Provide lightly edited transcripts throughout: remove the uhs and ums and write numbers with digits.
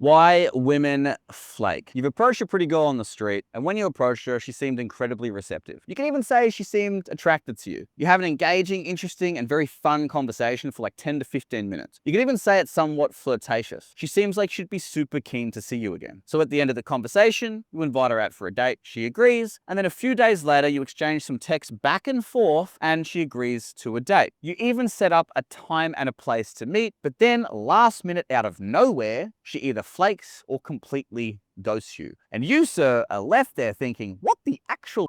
Why women flake. You've approached a pretty girl on the street, and when you approached her, she seemed incredibly receptive. You can even say she seemed attracted to you. You have an engaging, interesting, and very fun conversation for like 10 to 15 minutes. You can even say it's somewhat flirtatious. She seems like she'd be super keen to see you again. So at the end of the conversation, you invite her out for a date, she agrees, and then a few days later, you exchange some texts back and forth, and she agrees to a date. You even set up a time and a place to meet, but then last minute out of nowhere, she either flakes or completely ghosts you. And you, sir, are left there thinking, what the actual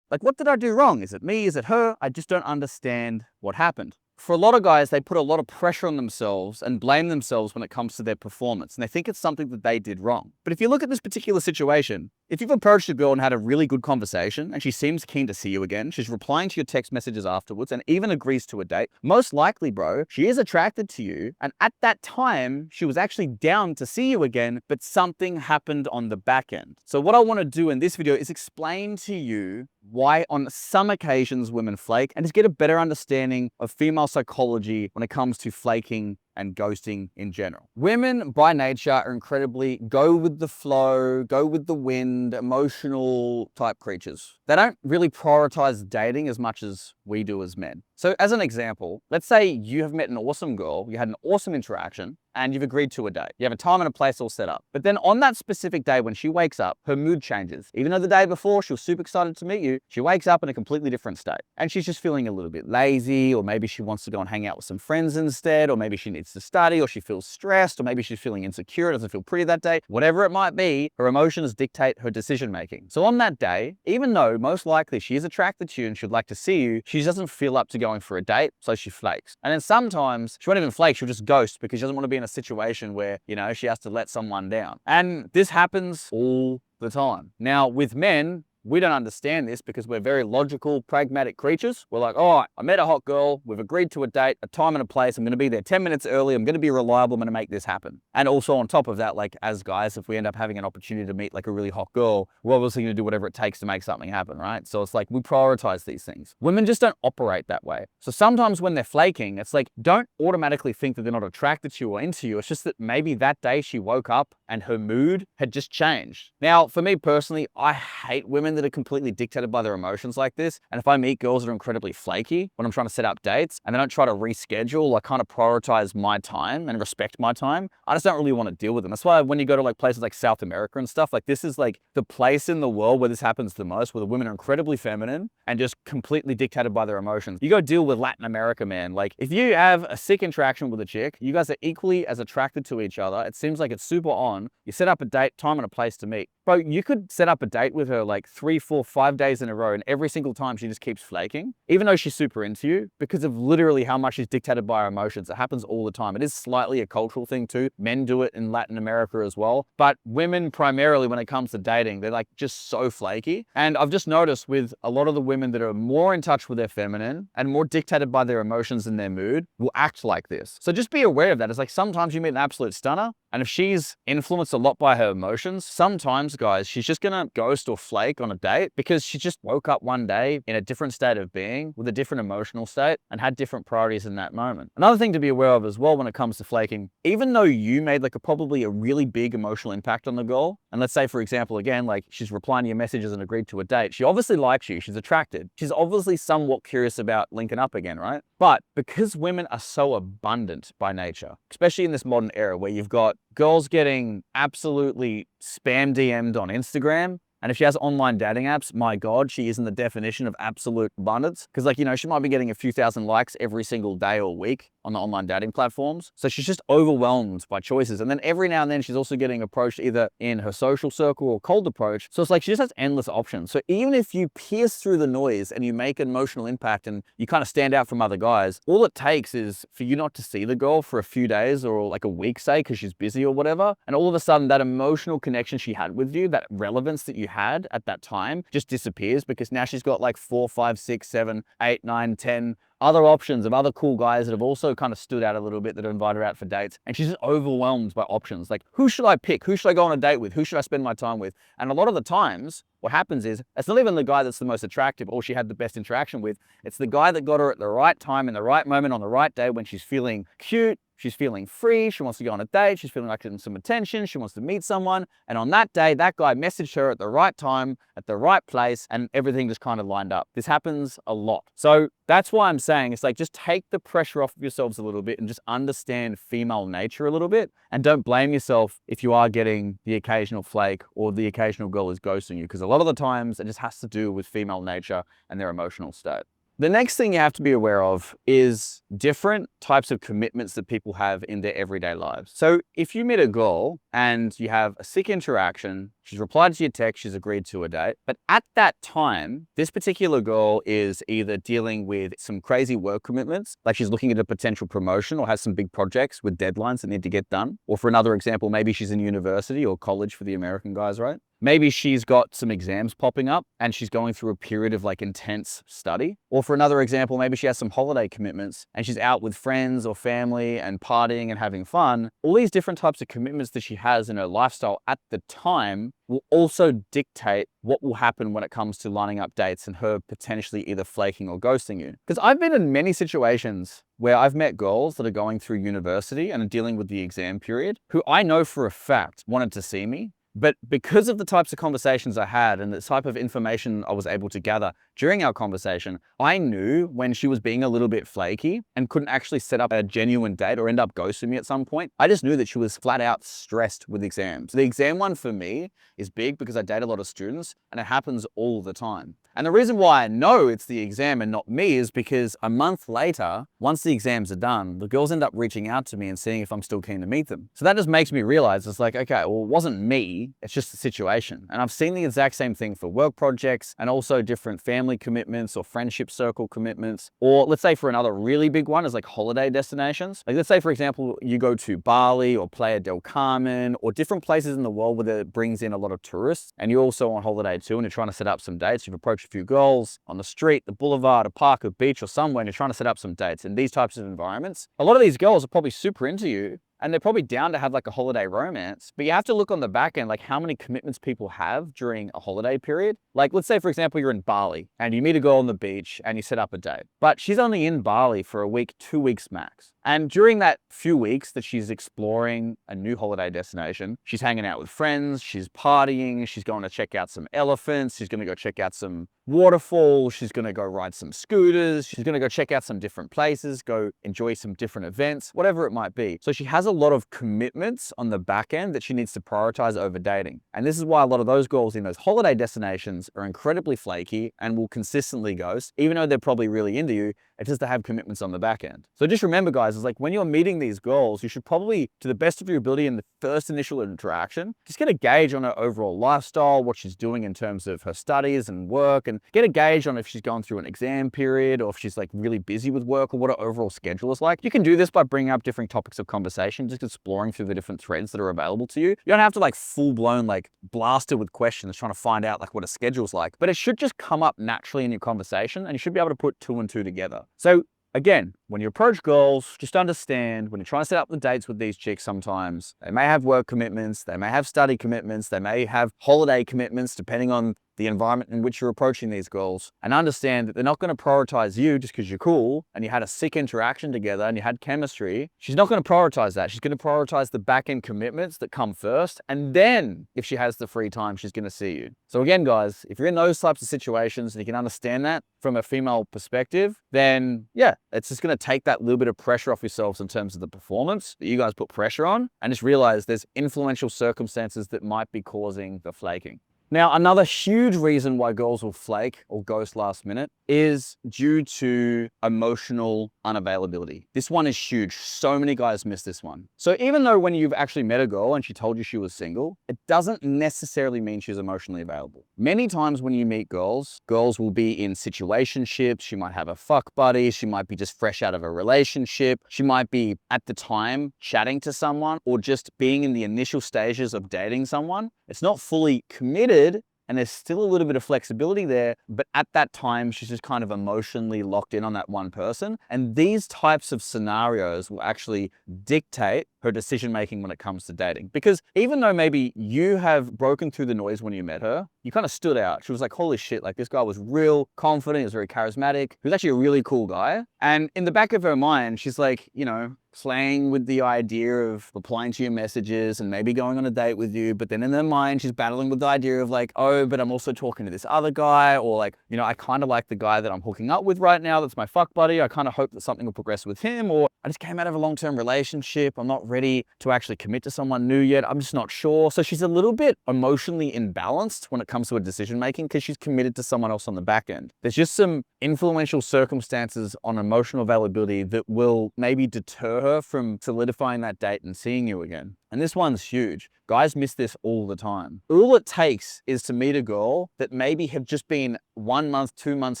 like, what did I do wrong? Is it me? Is it her? I just don't understand what happened. For a lot of guys, they put a lot of pressure on themselves and blame themselves when it comes to their performance, and they think it's something that they did wrong. But if you look at this particular situation, if you've approached a girl and had a really good conversation and she seems keen to see you again, she's replying to your text messages afterwards and even agrees to a date, most likely, bro, she is attracted to you, and at that time, she was actually down to see you again, but something happened on the back end. So what I want to do in this video is explain to you why on some occasions women flake and just get a better understanding of female psychology when it comes to flaking and ghosting in general. Women by nature are incredibly go with the flow, go with the wind, emotional type creatures. They don't really prioritize dating as much as we do as men. So as an example, let's say you have met an awesome girl, you had an awesome interaction, and you've agreed to a date. You have a time and a place all set up. But then on that specific day when she wakes up, her mood changes. Even though the day before she was super excited to meet you, she wakes up in a completely different state. And she's just feeling a little bit lazy, or maybe she wants to go and hang out with some friends instead, or maybe she needs to study, or she feels stressed, or maybe she's feeling insecure, doesn't feel pretty that day. Whatever it might be, her emotions dictate her decision making. So on that day, even though most likely she is attracted to you and she'd like to see you, she doesn't feel up to going for a date, so she flakes. And then sometimes she won't even flake, she'll just ghost because she doesn't want to be in a situation where, you know, she has to let someone down. And this happens all the time. Now, with men, we don't understand this because we're very logical, pragmatic creatures. We're like, all right, I met a hot girl. We've agreed to a date, a time and a place. I'm going to be there 10 minutes early. I'm going to be reliable. I'm going to make this happen. And also on top of that, like as guys, if we end up having an opportunity to meet like a really hot girl, we're obviously going to do whatever it takes to make something happen, right? So it's like we prioritize these things. Women just don't operate that way. So sometimes when they're flaking, it's like, don't automatically think that they're not attracted to you or into you. It's just that maybe that day she woke up and her mood had just changed. Now, for me personally, I hate women that are completely dictated by their emotions like this. And if I meet girls that are incredibly flaky when I'm trying to set up dates and they don't try to reschedule, I kind of prioritize my time and respect my time, I just don't really want to deal with them. That's why when you go to like places like South America and stuff, like this is like the place in the world where this happens the most, where the women are incredibly feminine and just completely dictated by their emotions. You go deal with Latin America, man. Like if you have a sick interaction with a chick, you guys are equally as attracted to each other. It seems like it's super on. You set up a date, time and a place to meet. Bro, you could set up a date with her like 3, 4, 5 days in a row, and every single time she just keeps flaking, even though she's super into you, because of literally how much she's dictated by her emotions. It happens all the time. It is slightly a cultural thing too. Men do it in Latin America as well. But women primarily, when it comes to dating, they're like just so flaky. And I've just noticed with a lot of the women that are more in touch with their feminine and more dictated by their emotions and their mood will act like this. So just be aware of that. It's like sometimes you meet an absolute stunner, and if she's influenced a lot by her emotions, sometimes, guys, she's just gonna ghost or flake on a date because she just woke up one day in a different state of being with a different emotional state and had different priorities in that moment. Another thing to be aware of as well when it comes to flaking, even though you made like probably a really big emotional impact on the girl, and let's say, for example, again, like she's replying to your messages and agreed to a date, she obviously likes you, she's attracted. She's obviously somewhat curious about linking up again, right? But because women are so abundant by nature, especially in this modern era where you've got girls getting absolutely spam DM'd on Instagram, and if she has online dating apps, my God, she is in the definition of absolute abundance. Because like, you know, she might be getting a few thousand likes every single day or week on the online dating platforms. So she's just overwhelmed by choices. And then every now and then she's also getting approached either in her social circle or cold approach. So it's like she just has endless options. So even if you pierce through the noise and you make an emotional impact and you kind of stand out from other guys, all it takes is for you not to see the girl for a few days or like a week, say, because she's busy or whatever. And all of a sudden that emotional connection she had with you, that relevance that you had at that time just disappears because now she's got like 4, 5, 6, 7, 8, 9, 10 other options of other cool guys that have also kind of stood out a little bit that invite her out for dates. And she's just overwhelmed by options. Like, who should I pick? Who should I go on a date with? Who should I spend my time with? And a lot of the times, what happens is, it's not even the guy that's the most attractive or she had the best interaction with. It's the guy that got her at the right time, in the right moment, on the right day when she's feeling cute, She's feeling free. She wants to go on a date. She's feeling like getting some attention. She wants to meet someone. And on that day, that guy messaged her at the right time, at the right place, and everything just kind of lined up. This happens a lot. So that's why I'm saying it's like, just take the pressure off of yourselves a little bit and just understand female nature a little bit. And don't blame yourself if you are getting the occasional flake or the occasional girl is ghosting you, because a lot of the times it just has to do with female nature and their emotional state. The next thing you have to be aware of is different types of commitments that people have in their everyday lives. So if you meet a girl and you have a sick interaction, she's replied to your text, she's agreed to a date, but at that time, this particular girl is either dealing with some crazy work commitments, like she's looking at a potential promotion or has some big projects with deadlines that need to get done. Or for another example, maybe she's in university or college for the American guys, right? Maybe she's got some exams popping up and she's going through a period of like intense study. Or for another example, maybe she has some holiday commitments and she's out with friends or family and partying and having fun. All these different types of commitments that she has in her lifestyle at the time will also dictate what will happen when it comes to lining up dates and her potentially either flaking or ghosting you. Because I've been in many situations where I've met girls that are going through university and are dealing with the exam period, who I know for a fact wanted to see me. But because of the types of conversations I had and the type of information I was able to gather during our conversation, I knew when she was being a little bit flaky and couldn't actually set up a genuine date or end up ghosting me at some point. I just knew that she was flat out stressed with exams. The exam one for me is big because I date a lot of students and it happens all the time. And the reason why I know it's the exam and not me is because a month later, once the exams are done, the girls end up reaching out to me and seeing if I'm still keen to meet them. So that just makes me realize it's like, okay, well, it wasn't me, it's just the situation. And I've seen the exact same thing for work projects and also different family commitments or friendship circle commitments. Or let's say for another really big one is like holiday destinations. Like let's say, for example, you go to Bali or Playa del Carmen or different places in the world where it brings in a lot of tourists and you're also on holiday too and you're trying to set up some dates. You've approached a few girls on the street, the boulevard, a park, a beach or somewhere, and you're trying to set up some dates in these types of environments. A lot of these girls are probably super into you and they're probably down to have like a holiday romance, but you have to look on the back end, like how many commitments people have during a holiday period. Like let's say, for example, you're in Bali and you meet a girl on the beach and you set up a date, but she's only in Bali for a week, 2 weeks max. And during that few weeks that she's exploring a new holiday destination, she's hanging out with friends, she's partying, she's going to check out some elephants, she's going to go check out some waterfalls, she's going to go ride some scooters, she's going to go check out some different places, go enjoy some different events, whatever it might be. So she has a lot of commitments on the back end that she needs to prioritize over dating. And this is why a lot of those girls in those holiday destinations are incredibly flaky and will consistently ghost, even though they're probably really into you. It's just to have commitments on the back end. So just remember, guys, it's like when you're meeting these girls, you should probably, to the best of your ability in the first initial interaction, just get a gauge on her overall lifestyle, what she's doing in terms of her studies and work, and get a gauge on if she's going through an exam period or if she's like really busy with work or what her overall schedule is like. You can do this by bringing up different topics of conversation, just exploring through the different threads that are available to you. You don't have to like full blown like blast her with questions trying to find out like what a schedule's like, but it should just come up naturally in your conversation and you should be able to put 2 and 2 together. So again, when you approach girls, just understand when you're trying to set up the dates with these chicks, sometimes they may have work commitments, they may have study commitments, they may have holiday commitments, depending on the environment in which you're approaching these girls, and understand that they're not going to prioritize you just because you're cool and you had a sick interaction together and you had chemistry. She's not going to prioritize that. She's going to prioritize the back end commitments that come first. And then if she has the free time, she's going to see you. So again, guys, if you're in those types of situations and you can understand that from a female perspective, then yeah, it's just going to take that little bit of pressure off yourselves in terms of the performance that you guys put pressure on, and just realize there's influential circumstances that might be causing the flaking. Now, another huge reason why girls will flake or ghost last minute is due to emotional unavailability. This one is huge. So many guys miss this one. So even though when you've actually met a girl and she told you she was single, it doesn't necessarily mean she's emotionally available. Many times when you meet girls, girls will be in situationships. She might have a fuck buddy. She might be just fresh out of a relationship. She might be at the time chatting to someone or just being in the initial stages of dating someone. It's not fully committed, and there's still a little bit of flexibility there, but at that time, she's just kind of emotionally locked in on that one person. And these types of scenarios will actually dictate her decision-making when it comes to dating. Because even though maybe you have broken through the noise when you met her, you kind of stood out. She was like, holy shit, like this guy was real confident, he was very charismatic, he was actually a really cool guy. And in the back of her mind, she's like, you know, playing with the idea of replying to your messages and maybe going on a date with you. But then in her mind, she's battling with the idea of like, oh, but I'm also talking to this other guy, or like, you know, I kind of like the guy that I'm hooking up with right now. That's my fuck buddy. I kind of hope that something will progress with him, or I just came out of a long-term relationship. I'm not ready to actually commit to someone new yet. I'm just not sure. So she's a little bit emotionally imbalanced when it comes to her decision-making because she's committed to someone else on the back end. There's just some influential circumstances on emotional availability that will maybe deter her from solidifying that date and seeing you again. And this one's huge. Guys miss this all the time. All it takes is to meet a girl that maybe have just been 1 month, 2 months,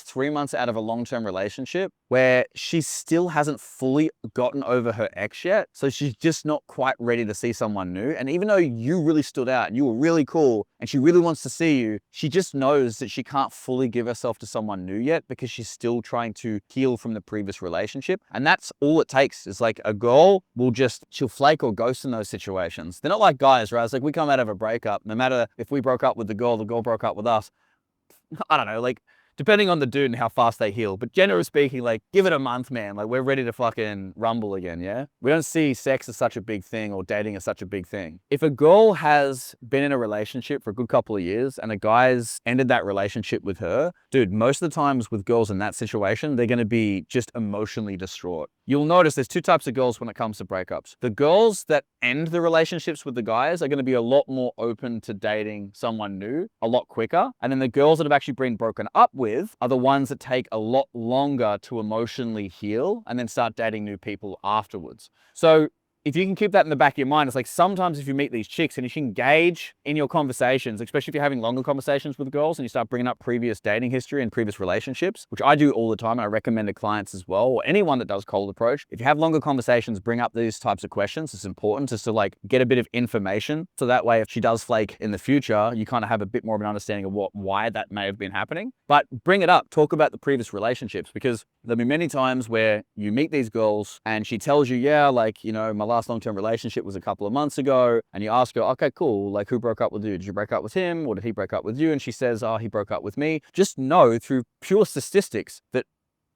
3 months out of a long-term relationship where she still hasn't fully gotten over her ex yet. So she's just not quite ready to see someone new. And even though you really stood out and you were really cool and she really wants to see you, she just knows that she can't fully give herself to someone new yet because she's still trying to heal from the previous relationship. And that's all it takes is like a girl she'll flake or ghost in those situations. They're not like guys, right? It's like we come out of a breakup, no matter if we broke up with the girl broke up with us. I don't know, like depending on the dude and how fast they heal. But generally speaking, like give it a month, man. Like we're ready to fucking rumble again, yeah? We don't see sex as such a big thing or dating as such a big thing. If a girl has been in a relationship for a good couple of years and a guy's ended that relationship with her, dude, most of the times with girls in that situation, they're gonna be just emotionally distraught. You'll notice there's two types of girls when it comes to breakups. The girls that end the relationships with the guys are gonna be a lot more open to dating someone new a lot quicker. And then the girls that have actually been broken up with are the ones that take a lot longer to emotionally heal and then start dating new people afterwards. So if you can keep that in the back of your mind, it's like sometimes if you meet these chicks and if you engage in your conversations, especially if you're having longer conversations with girls and you start bringing up previous dating history and previous relationships, which I do all the time and I recommend to clients as well, or anyone that does cold approach, if you have longer conversations, bring up these types of questions. It's important just to like get a bit of information. So that way, if she does flake in the future, you kind of have a bit more of an understanding of why that may have been happening. But bring it up, talk about the previous relationships, because there'll be many times where you meet these girls and she tells you, yeah, like, you know, my last long-term relationship was a couple of months ago. And you ask her, okay, cool. Like who broke up with you? Did you break up with him or did he break up with you? And she says, oh, he broke up with me. Just know through pure statistics that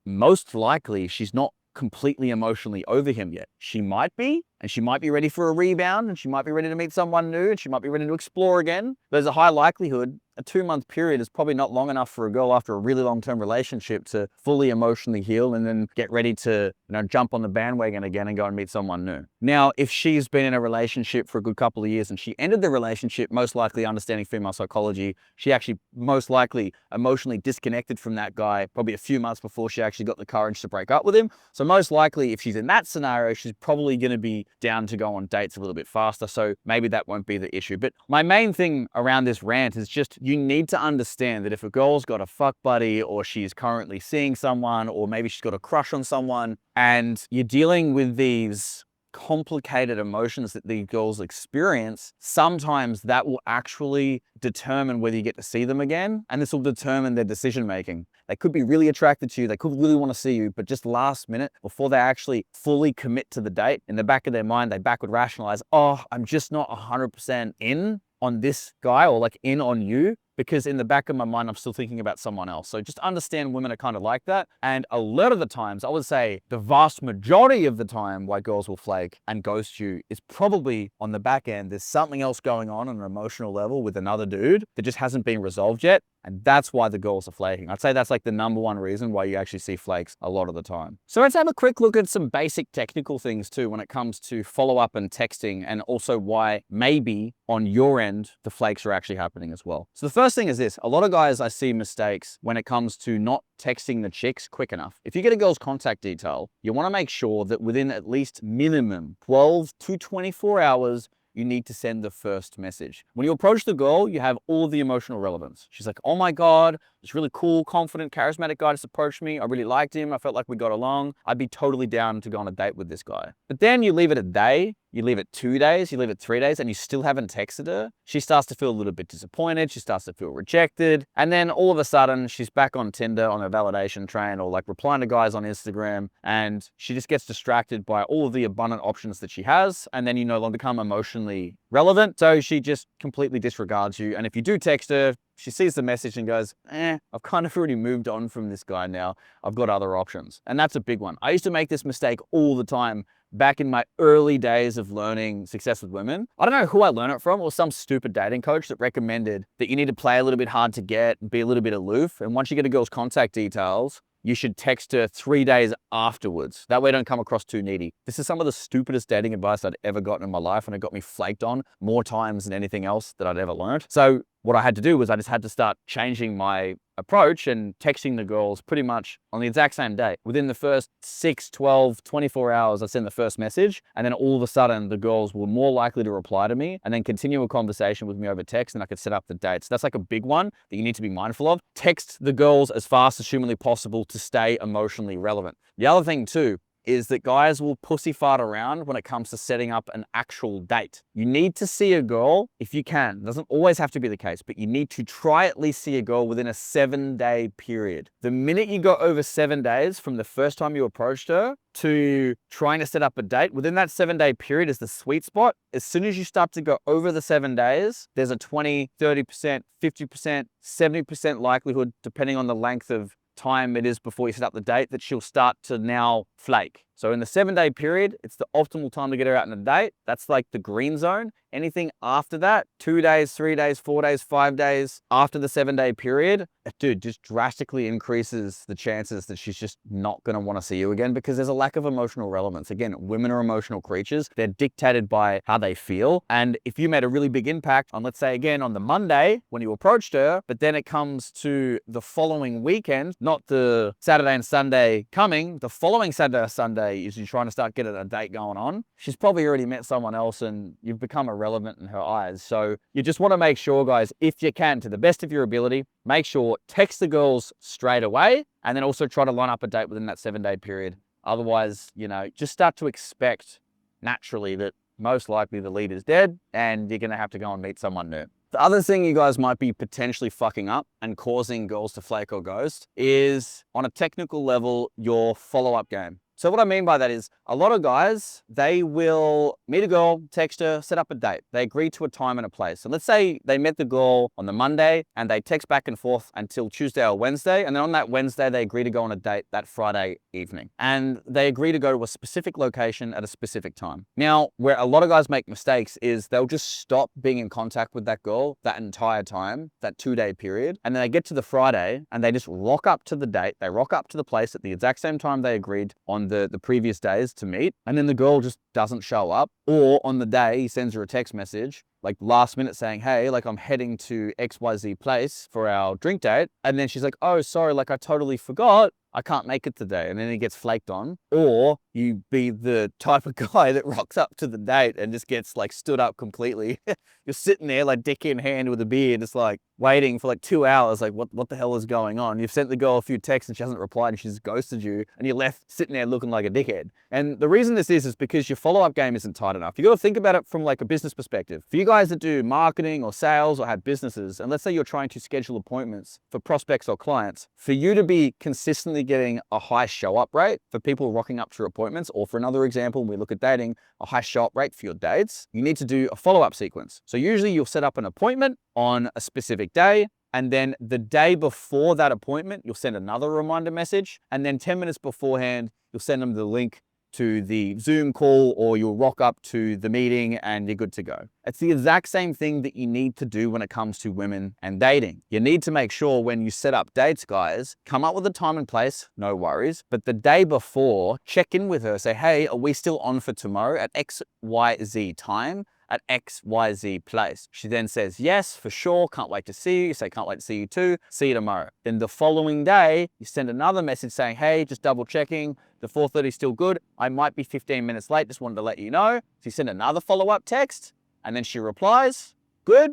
most likely she's not completely emotionally over him yet. She might be, and she might be ready for a rebound, and she might be ready to meet someone new, and she might be ready to explore again. There's a high likelihood a 2-month period is probably not long enough for a girl after a really long-term relationship to fully emotionally heal and then get ready to, you know, jump on the bandwagon again and go and meet someone new. Now, if she's been in a relationship for a good couple of years and she ended the relationship, most likely understanding female psychology, she actually most likely emotionally disconnected from that guy probably a few months before she actually got the courage to break up with him. So most likely if she's in that scenario, she's probably going to be down to go on dates a little bit faster. So maybe that won't be the issue. But my main thing around this rant is just you need to understand that if a girl's got a fuck buddy or she's currently seeing someone or maybe she's got a crush on someone and you're dealing with these complicated emotions that these girls experience, sometimes that will actually determine whether you get to see them again. And this will determine their decision making. They could be really attracted to you. They could really want to see you, but just last minute before they actually fully commit to the date, in the back of their mind, they backward rationalize, oh, I'm just not 100% in on this guy or like in on you, because in the back of my mind, I'm still thinking about someone else. So just understand women are kind of like that. And a lot of the times, I would say the vast majority of the time why girls will flake and ghost you is probably on the back end. There's something else going on an emotional level with another dude that just hasn't been resolved yet. And that's why the girls are flaking. I'd say that's like the #1 reason why you actually see flakes a lot of the time. So let's have a quick look at some basic technical things too when it comes to follow-up and texting, and also why maybe on your end, the flakes are actually happening as well. So the first thing is this: a lot of guys I see mistakes when it comes to not texting the chicks quick enough. If you get a girl's contact detail, you want to make sure that within at least minimum 12 to 24 hours, you need to send the first message. When you approach the girl, you have all the emotional relevance. She's like, oh my God, this really cool, confident, charismatic guy just approached me. I really liked him. I felt like we got along. I'd be totally down to go on a date with this guy. But then you leave it a day, you leave it 2 days, you leave it 3 days, and you still haven't texted her. She starts to feel a little bit disappointed. She starts to feel rejected. And then all of a sudden, she's back on Tinder on a validation train, or like replying to guys on Instagram. And she just gets distracted by all of the abundant options that she has. And then you no longer become emotionally relevant. So she just completely disregards you. And if you do text her, she sees the message and goes, I've kind of already moved on from this guy now. I've got other options. And that's a big one. I used to make this mistake all the time back in my early days of learning success with women. I don't know who I learned it from, or some stupid dating coach that recommended that you need to play a little bit hard to get and be a little bit aloof. And once you get a girl's contact details, you should text her 3 days afterwards. That way, don't come across too needy. This is some of the stupidest dating advice I'd ever gotten in my life, and it got me flaked on more times than anything else that I'd ever learned. So what I had to do was I just had to start changing my approach and texting the girls pretty much on the exact same day. Within the first 6, 12, 24 hours, I send the first message, and then all of a sudden the girls were more likely to reply to me and then continue a conversation with me over text, and I could set up the dates. That's like a big one that you need to be mindful of. Text the girls as fast as humanly possible to stay emotionally relevant. The other thing too is that guys will pussy fart around when it comes to setting up an actual date. You need to see a girl if you can. It doesn't always have to be the case, but you need to try at least see a girl within a 7-day period. The minute you go over 7 days from the first time you approached her to trying to set up a date, within that 7-day period is the sweet spot. As soon as you start to go over the 7 days, there's a 20, 30%, 50%, 70% likelihood, depending on the length of time it is before you set up the date, that she'll start to now flake. So in the 7-day period, it's the optimal time to get her out on a date. That's like the green zone. Anything after that, 2 days, 3 days, 4 days, 5 days after the 7-day period, dude, just drastically increases the chances that she's just not going to want to see you again, because there's a lack of emotional relevance. Again, women are emotional creatures. They're dictated by how they feel. And if you made a really big impact on, let's say again, on the Monday when you approached her, but then it comes to the following weekend, not the Saturday and Sunday coming, the following Saturday or Sunday is you're trying to start getting a date going on, she's probably already met someone else and you've become irrelevant in her eyes. So you just want to make sure, guys, if you can, to the best of your ability, make sure text the girls straight away, and then also try to line up a date within that 7-day period. Otherwise, just start to expect naturally that most likely the lead is dead and you're going to have to go and meet someone new. The other thing you guys might be potentially fucking up and causing girls to flake or ghost is, on a technical level, your follow-up game. So what I mean by that is, a lot of guys, they will meet a girl, text her, set up a date. They agree to a time and a place. So let's say they met the girl on the Monday and they text back and forth until Tuesday or Wednesday. And then on that Wednesday, they agree to go on a date that Friday evening. And they agree to go to a specific location at a specific time. Now, where a lot of guys make mistakes is they'll just stop being in contact with that girl that entire time, that 2-day period. And then they get to the Friday and they just rock up to the date. They rock up to the place at the exact same time they agreed on the previous days to meet, and then the girl just doesn't show up. Or on the day, he sends her a text message, like last minute, saying, hey, like I'm heading to XYZ place for our drink date. And then she's like, oh, sorry, like I totally forgot. I can't make it today. And then he gets flaked on. Or you be the type of guy that rocks up to the date and just gets like stood up completely. You're sitting there like dick in hand with a beer, just like waiting for like 2 hours. Like what the hell is going on? You've sent the girl a few texts and she hasn't replied and she's ghosted you, and you're left sitting there looking like a dickhead. And the reason this is because your follow-up game isn't tight enough. You got to think about it from like a business perspective. For you guys that do marketing or sales or have businesses, and let's say you're trying to schedule appointments for prospects or clients, for you to be consistently getting a high show-up rate for people rocking up to your appointments, or for another example, when we look at dating, a high show-up rate for your dates, you need to do a follow-up sequence. So usually you'll set up an appointment on a specific day, and then the day before that appointment, you'll send another reminder message, and then 10 minutes beforehand, you'll send them the link to the Zoom call, or you'll rock up to the meeting and you're good to go. It's the exact same thing that you need to do when it comes to women and dating. You need to make sure when you set up dates, guys, come up with a time and place, no worries. But the day before, check in with her, say, hey, are we still on for tomorrow at XYZ time? At XYZ place. She then says, yes, for sure, can't wait to see you. You say, can't wait to see you too, see you tomorrow. Then the following day, you send another message saying, hey, just double checking, the 4:30 is still good. I might be 15 minutes late, just wanted to let you know. So you send another follow-up text, and then she replies, good.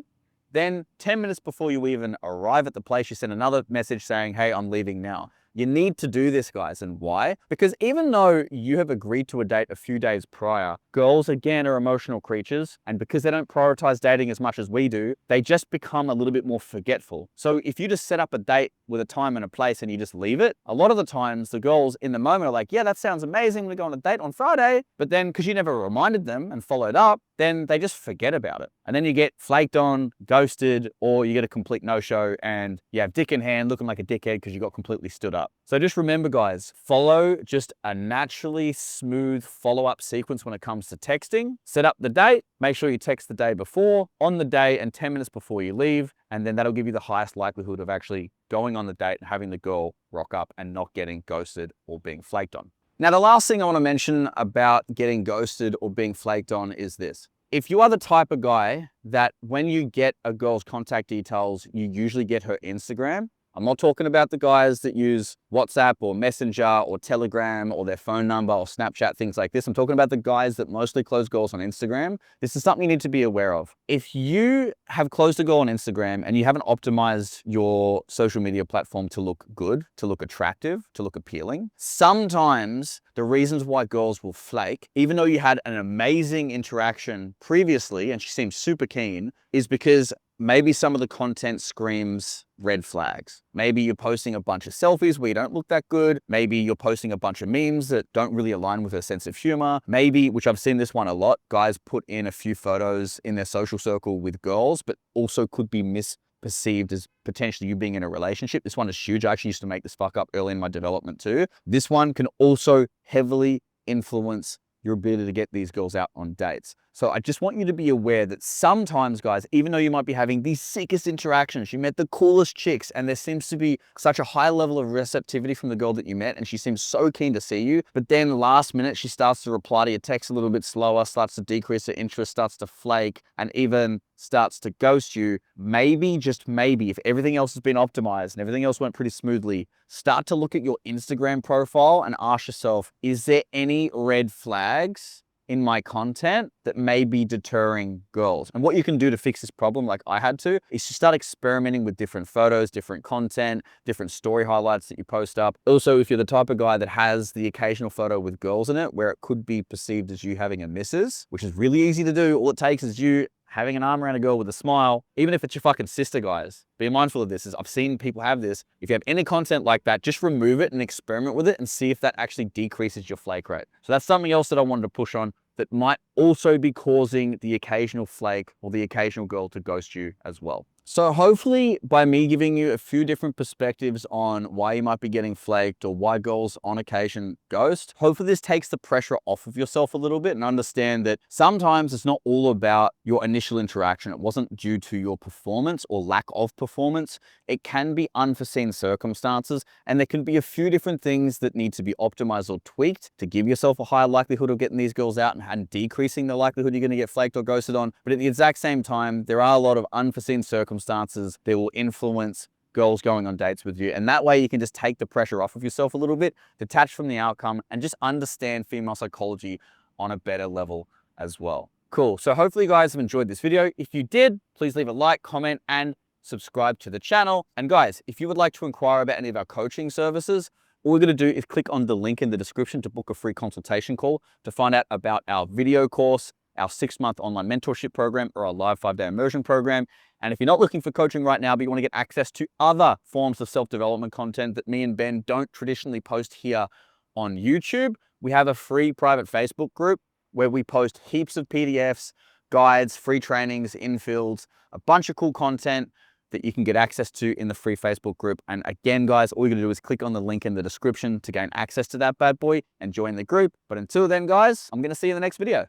Then 10 minutes before you even arrive at the place, you send another message saying, hey, I'm leaving now. You need to do this, guys. And why? Because even though you have agreed to a date a few days prior, girls, again, are emotional creatures. And because they don't prioritize dating as much as we do, they just become a little bit more forgetful. So if you just set up a date with a time and a place and you just leave it, a lot of the times the girls in the moment are like, yeah, that sounds amazing. We're going on a date on Friday. But then because you never reminded them and followed up, then they just forget about it. And then you get flaked on, ghosted, or you get a complete no-show and you have dick in hand looking like a dickhead because you got completely stood up. So just remember, guys, follow just a naturally smooth follow-up sequence when it comes to texting. Set up the date, make sure you text the day before, on the day, and 10 minutes before you leave. And then that'll give you the highest likelihood of actually going on the date and having the girl rock up and not getting ghosted or being flaked on. Now, the last thing I want to mention about getting ghosted or being flaked on is this. If you are the type of guy that when you get a girl's contact details, you usually get her Instagram. I'm not talking about the guys that use WhatsApp or Messenger or Telegram or their phone number or Snapchat, things like this. I'm talking about the guys that mostly close girls on Instagram. This is something you need to be aware of. If you have closed a girl on Instagram and you haven't optimized your social media platform to look good, to look attractive, to look appealing, sometimes the reasons why girls will flake, even though you had an amazing interaction previously and she seems super keen, is because maybe some of the content screams red flags. Maybe you're posting a bunch of selfies where you don't look that good. Maybe you're posting a bunch of memes that don't really align with her sense of humor. Maybe, which I've seen this one a lot, guys put in a few photos in their social circle with girls, but also could be misperceived as potentially you being in a relationship. This one is huge. I actually used to make this fuck up early in my development too. This one can also heavily influence your ability to get these girls out on dates. So I just want you to be aware that sometimes, guys, even though you might be having the sickest interactions, you met the coolest chicks, and there seems to be such a high level of receptivity from the girl that you met, and she seems so keen to see you, but then last minute, she starts to reply to your text a little bit slower, starts to decrease her interest, starts to flake, and even starts to ghost you. Maybe, just maybe, if everything else has been optimized and everything else went pretty smoothly, start to look at your Instagram profile and ask yourself, is there any red flags in my content that may be deterring girls? And what you can do to fix this problem, like I had to, is to start experimenting with different photos, different content, different story highlights that you post up. Also, if you're the type of guy that has the occasional photo with girls in it, where it could be perceived as you having a missus, which is really easy to do. All it takes is you having an arm around a girl with a smile, even if it's your fucking sister, guys. Be mindful of this. I've seen people have this. If you have any content like that, just remove it and experiment with it and see if that actually decreases your flake rate. So that's something else that I wanted to push on that might also be causing the occasional flake or the occasional girl to ghost you as well. So hopefully by me giving you a few different perspectives on why you might be getting flaked or why girls on occasion ghost, hopefully this takes the pressure off of yourself a little bit and understand that sometimes it's not all about your initial interaction. It wasn't due to your performance or lack of performance. It can be unforeseen circumstances, and there can be a few different things that need to be optimized or tweaked to give yourself a higher likelihood of getting these girls out and decreasing the likelihood you're going to get flaked or ghosted on. But at the exact same time, there are a lot of unforeseen circumstances that will influence girls going on dates with you. And that way you can just take the pressure off of yourself a little bit, detach from the outcome, and just understand female psychology on a better level as well. Cool. So hopefully you guys have enjoyed this video. If you did, please leave a like, comment, and subscribe to the channel. And guys, if you would like to inquire about any of our coaching services, all we're going to do is click on the link in the description to book a free consultation call to find out about our video course, our 6-month online mentorship program, or our live 5-day immersion program. And if you're not looking for coaching right now, but you want to get access to other forms of self-development content that me and Ben don't traditionally post here on YouTube, we have a free private Facebook group where we post heaps of PDFs, guides, free trainings, infills, a bunch of cool content that you can get access to in the free Facebook group. And again, guys, all you're gonna do is click on the link in the description to gain access to that bad boy and join the group. But until then, guys, I'm gonna see you in the next video.